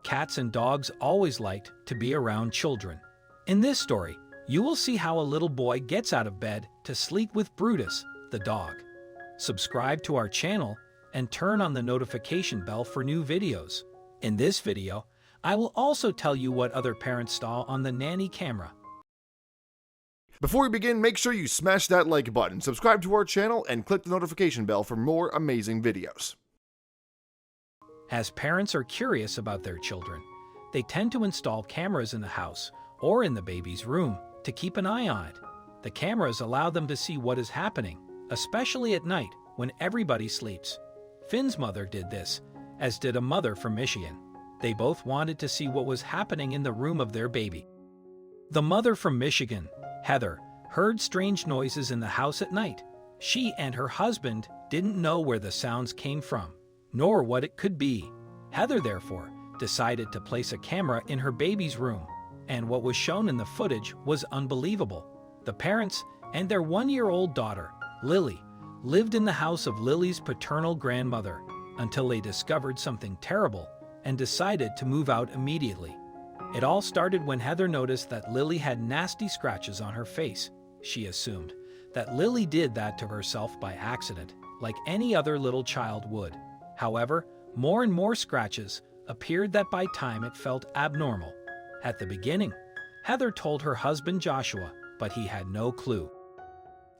cats and dogs always liked to be around children. In this story, you will see how a little boy gets out of bed to sleep with Brutus, the dog. Subscribe to our channel and turn on the notification bell for new videos. In this video, I will also tell you what other parents saw on the nanny camera. Before we begin, make sure you smash that like button, subscribe to our channel, and click the notification bell for more amazing videos. As parents are curious about their children, they tend to install cameras in the house or in the baby's room to keep an eye on it. The cameras allow them to see what is happening, especially at night when everybody sleeps. Finn's mother did this, as did a mother from Michigan. They both wanted to see what was happening in the room of their baby. The mother from Michigan, Heather, heard strange noises in the house at night. She and her husband didn't know where the sounds came from, nor what it could be. Heather, therefore, decided to place a camera in her baby's room, and what was shown in the footage was unbelievable. The parents and their one-year-old daughter, Lily, lived in the house of Lily's paternal grandmother until they discovered something terrible and decided to move out immediately. It all started when Heather noticed that Lily had nasty scratches on her face. She assumed that Lily did that to herself by accident, like any other little child would. However, more and more scratches appeared that by time it felt abnormal. At the beginning, Heather told her husband Joshua, but he had no clue.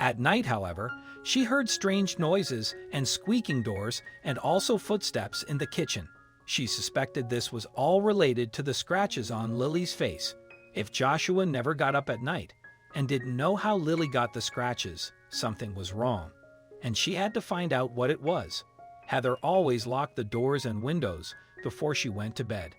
At night, however, she heard strange noises and squeaking doors and also footsteps in the kitchen. She suspected this was all related to the scratches on Lily's face. If Joshua never got up at night and didn't know how Lily got the scratches, something was wrong, and she had to find out what it was. Heather always locked the doors and windows before she went to bed.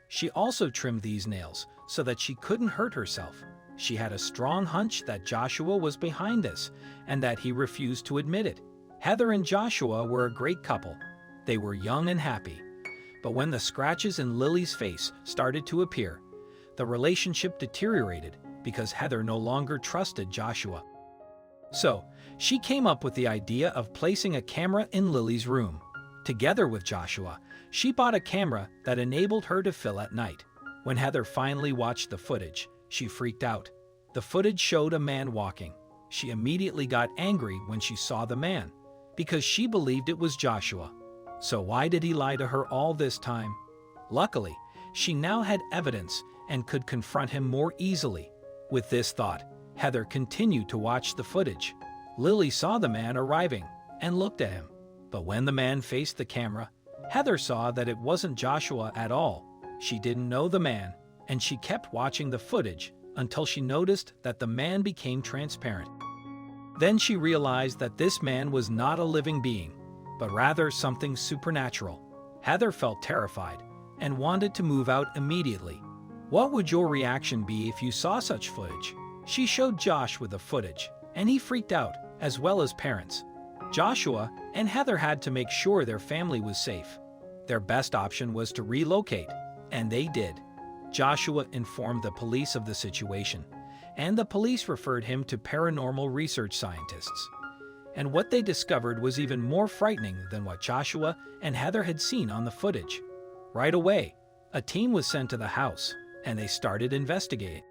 She also trimmed these nails so that she couldn't hurt herself. She had a strong hunch that Joshua was behind this and that he refused to admit it. Heather and Joshua were a great couple. They were young and happy. But when the scratches in Lily's face started to appear, the relationship deteriorated because Heather no longer trusted Joshua. So, she came up with the idea of placing a camera in Lily's room. Together with Joshua, she bought a camera that enabled her to film at night. When Heather finally watched the footage, she freaked out. The footage showed a man walking. She immediately got angry when she saw the man, because she believed it was Joshua. So why did he lie to her all this time? Luckily, she now had evidence and could confront him more easily. With this thought, Heather continued to watch the footage. Lily saw the man arriving and looked at him. But when the man faced the camera, Heather saw that it wasn't Joshua at all. She didn't know the man, and she kept watching the footage until she noticed that the man became transparent. Then she realized that this man was not a living being, but rather something supernatural. Heather felt terrified and wanted to move out immediately. What would your reaction be if you saw such footage? She showed Josh with the footage, and he freaked out, as well as parents. Joshua and Heather had to make sure their family was safe. Their best option was to relocate, and they did. Joshua informed the police of the situation, and the police referred him to paranormal research scientists. And what they discovered was even more frightening than what Joshua and Heather had seen on the footage. Right away, a team was sent to the house, and they started investigating.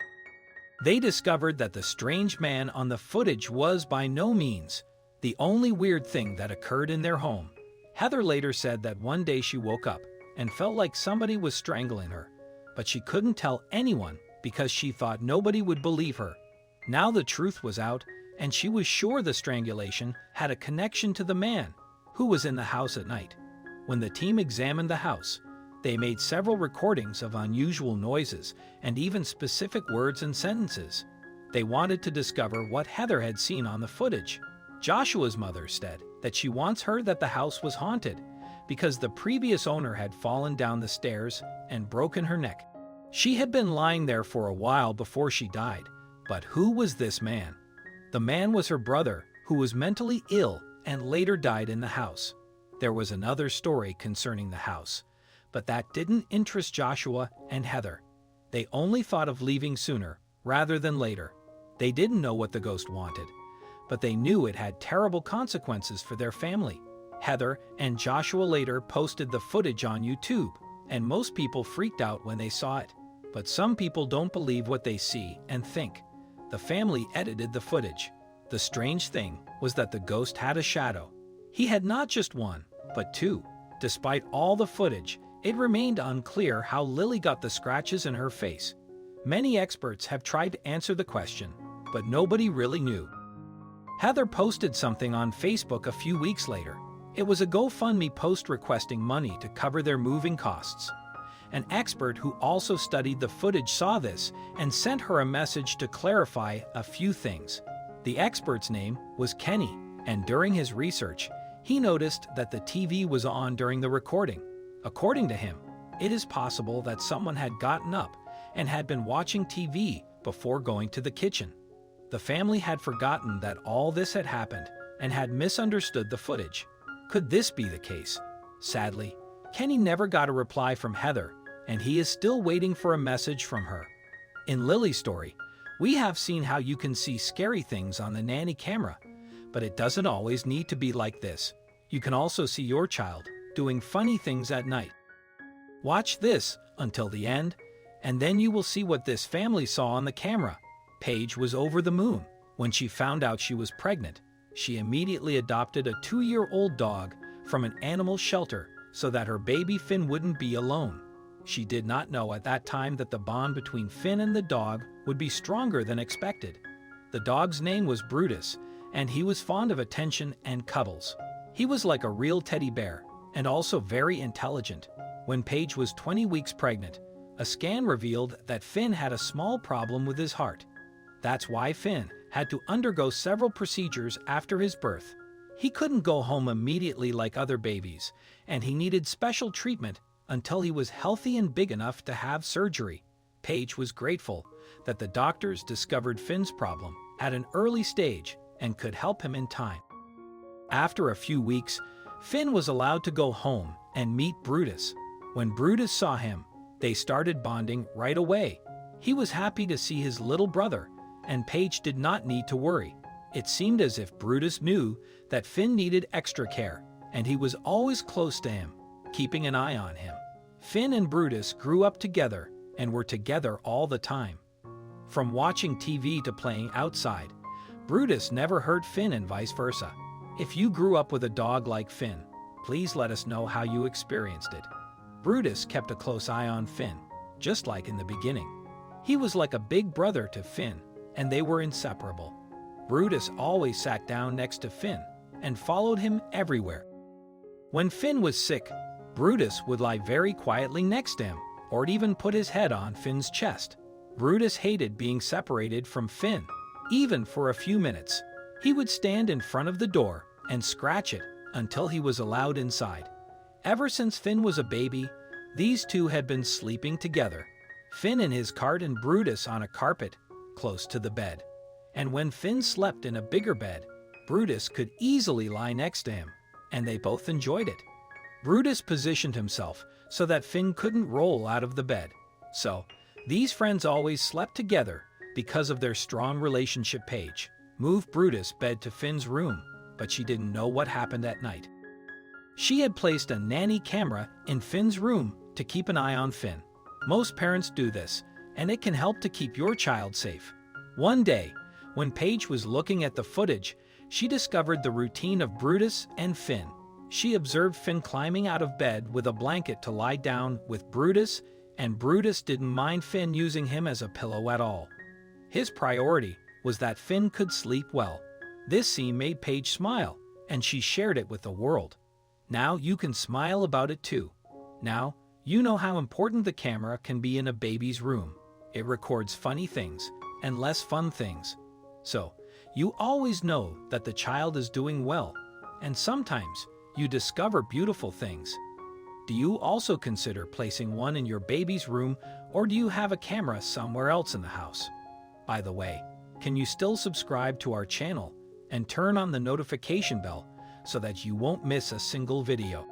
They discovered that the strange man on the footage was by no means the only weird thing that occurred in their home. Heather later said that one day she woke up and felt like somebody was strangling her, but she couldn't tell anyone because she thought nobody would believe her. Now the truth was out, and she was sure the strangulation had a connection to the man who was in the house at night. When the team examined the house, they made several recordings of unusual noises and even specific words and sentences. They wanted to discover what Heather had seen on the footage. Joshua's mother said that she once heard that the house was haunted because the previous owner had fallen down the stairs and broken her neck. She had been lying there for a while before she died, but who was this man? The man was her brother, who was mentally ill and later died in the house. There was another story concerning the house, but that didn't interest Joshua and Heather. They only thought of leaving sooner rather than later. They didn't know what the ghost wanted, but they knew it had terrible consequences for their family. Heather and Joshua later posted the footage on YouTube, and most people freaked out when they saw it. But some people don't believe what they see and think. The family edited the footage. The strange thing was that the ghost had a shadow. He had not just one, but two. Despite all the footage, it remained unclear how Lily got the scratches in her face. Many experts have tried to answer the question, but nobody really knew. Heather posted something on Facebook a few weeks later. It was a GoFundMe post requesting money to cover their moving costs. An expert who also studied the footage saw this and sent her a message to clarify a few things. The expert's name was Kenny, and during his research, he noticed that the TV was on during the recording. According to him, it is possible that someone had gotten up and had been watching TV before going to the kitchen. The family had forgotten that all this had happened and had misunderstood the footage. Could this be the case? Sadly, Kenny never got a reply from Heather, and he is still waiting for a message from her. In Lily's story, we have seen how you can see scary things on the nanny camera, but it doesn't always need to be like this. You can also see your child doing funny things at night. Watch this until the end, and then you will see what this family saw on the camera. Paige was over the moon. When she found out she was pregnant, she immediately adopted a 2-year-old dog from an animal shelter so that her baby Finn wouldn't be alone. She did not know at that time that the bond between Finn and the dog would be stronger than expected. The dog's name was Brutus, and he was fond of attention and cuddles. He was like a real teddy bear, and also very intelligent. When Paige was 20 weeks pregnant, a scan revealed that Finn had a small problem with his heart. That's why Finn had to undergo several procedures after his birth. He couldn't go home immediately like other babies, and he needed special treatment until he was healthy and big enough to have surgery. Paige was grateful that the doctors discovered Finn's problem at an early stage and could help him in time. After a few weeks, Finn was allowed to go home and meet Brutus. When Brutus saw him, they started bonding right away. He was happy to see his little brother, and Paige did not need to worry. It seemed as if Brutus knew that Finn needed extra care, and he was always close to him, keeping an eye on him. Finn and Brutus grew up together and were together all the time. From watching TV to playing outside, Brutus never hurt Finn and vice versa. If you grew up with a dog like Finn, please let us know how you experienced it. Brutus kept a close eye on Finn, just like in the beginning. He was like a big brother to Finn, and they were inseparable. Brutus always sat down next to Finn and followed him everywhere. When Finn was sick, Brutus would lie very quietly next to him, or even put his head on Finn's chest. Brutus hated being separated from Finn, even for a few minutes. He would stand in front of the door and scratch it until he was allowed inside. Ever since Finn was a baby, these two had been sleeping together, Finn in his cart and Brutus on a carpet close to the bed. And when Finn slept in a bigger bed, Brutus could easily lie next to him, and they both enjoyed it. Brutus positioned himself so that Finn couldn't roll out of the bed. So, these friends always slept together because of their strong relationship. Paige moved Brutus' bed to Finn's room, but she didn't know what happened at night. She had placed a nanny camera in Finn's room to keep an eye on Finn. Most parents do this, and it can help to keep your child safe. One day, when Paige was looking at the footage, she discovered the routine of Brutus and Finn. She observed Finn climbing out of bed with a blanket to lie down with Brutus, and Brutus didn't mind Finn using him as a pillow at all. His priority was that Finn could sleep well. This scene made Paige smile, and she shared it with the world. Now you can smile about it too. Now, you know how important the camera can be in a baby's room. It records funny things and less fun things. So, you always know that the child is doing well, and sometimes you discover beautiful things. Do you also consider placing one in your baby's room, or do you have a camera somewhere else in the house? By the way, can you still subscribe to our channel and turn on the notification bell so that you won't miss a single video?